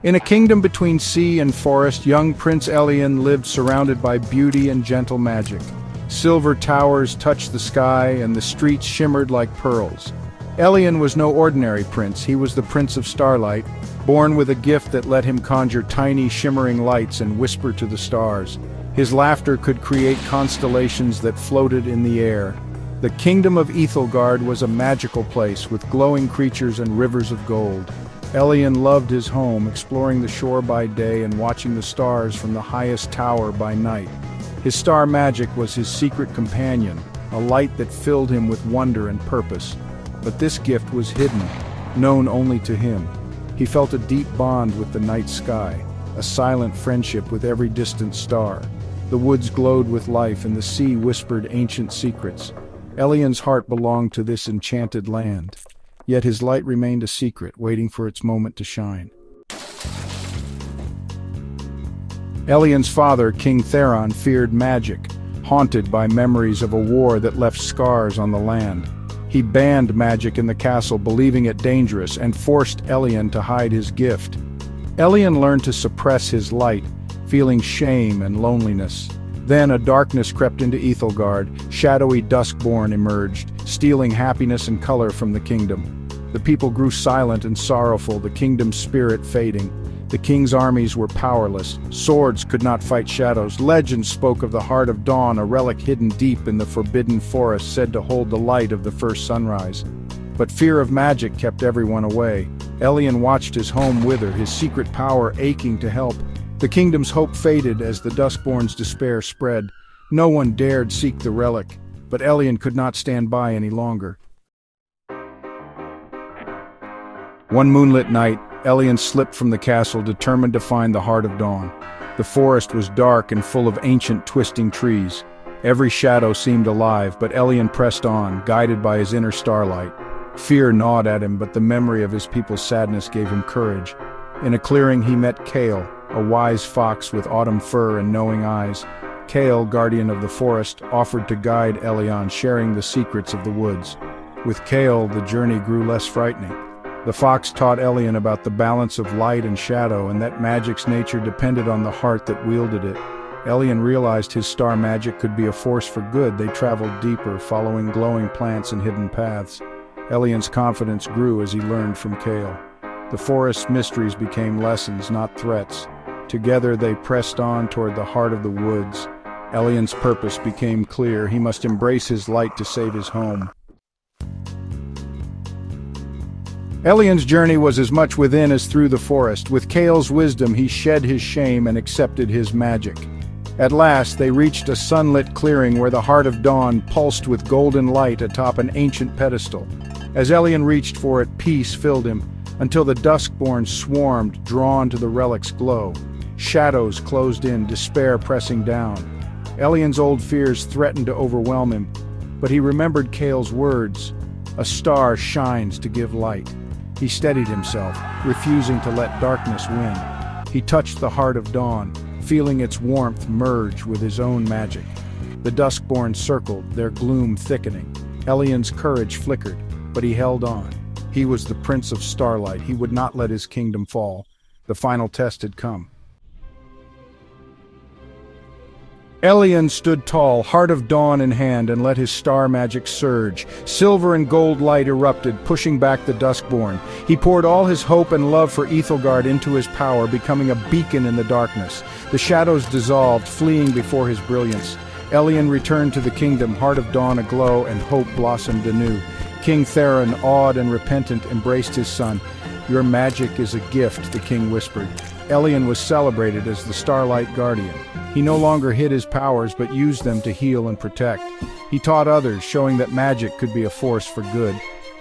In a kingdom between sea and forest, young Prince Elien lived surrounded by beauty and gentle magic. Silver towers touched the sky, and the streets shimmered like pearls. Elien was no ordinary prince. He was the Prince of Starlight, born with a gift that let him conjure tiny, shimmering lights and whisper to the stars. His laughter could create constellations that floated in the air. The kingdom of Ethelgard was a magical place with glowing creatures and rivers of gold. Elien loved his home, exploring the shore by day and watching the stars from the highest tower by night. His star magic was his secret companion, a light that filled him with wonder and purpose. But this gift was hidden, known only to him. He felt a deep bond with the night sky, a silent friendship with every distant star. The woods glowed with life and the sea whispered ancient secrets. Elien's heart belonged to this enchanted land. Yet his light remained a secret, waiting for its moment to shine. Elien's father, King Theron, feared magic, haunted by memories of a war that left scars on the land. He banned magic in the castle, believing it dangerous, and forced Elien to hide his gift. Elien learned to suppress his light, feeling shame and loneliness. Then a darkness crept into Ethelgard. Shadowy Duskborn emerged, stealing happiness and color from the kingdom. The people grew silent and sorrowful, the kingdom's spirit fading. The king's armies were powerless. Swords could not fight shadows. Legends spoke of the Heart of Dawn, a relic hidden deep in the forbidden forest said to hold the light of the first sunrise. But fear of magic kept everyone away. Elien watched his home wither, his secret power aching to help. The kingdom's hope faded as the Duskborn's despair spread. No one dared seek the relic, but Elien could not stand by any longer. One moonlit night, Elien slipped from the castle, determined to find the Heart of Dawn. The forest was dark and full of ancient twisting trees. Every shadow seemed alive, but Elien pressed on, guided by his inner starlight. Fear gnawed at him, but the memory of his people's sadness gave him courage. In a clearing he met Kale, a wise fox with autumn fur and knowing eyes. Kale, guardian of the forest, offered to guide Elien, sharing the secrets of the woods. With Kale, the journey grew less frightening. The fox taught Elien about the balance of light and shadow, and that magic's nature depended on the heart that wielded it. Elien realized his star magic could be a force for good. They traveled deeper, following glowing plants and hidden paths. Elien's confidence grew as he learned from Kale. The forest's mysteries became lessons, not threats. Together they pressed on toward the heart of the woods. Elien's purpose became clear. He must embrace his light to save his home. Elien's journey was as much within as through the forest. With Kale's wisdom, he shed his shame and accepted his magic. At last, they reached a sunlit clearing where the Heart of Dawn pulsed with golden light atop an ancient pedestal. As Elien reached for it, peace filled him, until the Duskborn swarmed, drawn to the relic's glow. Shadows closed in, despair pressing down. Elien's old fears threatened to overwhelm him, but he remembered Kale's words, "A star shines to give light." He steadied himself, refusing to let darkness win. He touched the Heart of Dawn, feeling its warmth merge with his own magic. The Duskborn circled, their gloom thickening. Elien's courage flickered, but he held on. He was the Prince of Starlight. He would not let his kingdom fall. The final test had come. Elien stood tall, Heart of Dawn in hand, and let his star magic surge. Silver and gold light erupted, pushing back the Duskborn. He poured all his hope and love for Ethelgard into his power, becoming a beacon in the darkness. The shadows dissolved, fleeing before his brilliance. Elien returned to the kingdom, Heart of Dawn aglow, and hope blossomed anew. King Theron, awed and repentant, embraced his son. "Your magic is a gift," the king whispered. Elien was celebrated as the Starlight Guardian. He no longer hid his powers but used them to heal and protect. He taught others, showing that magic could be a force for good.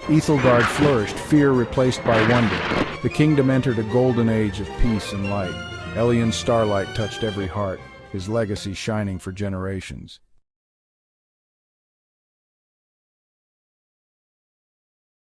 Ethelgard flourished, fear replaced by wonder. The kingdom entered a golden age of peace and light. Elien's starlight touched every heart, his legacy shining for generations.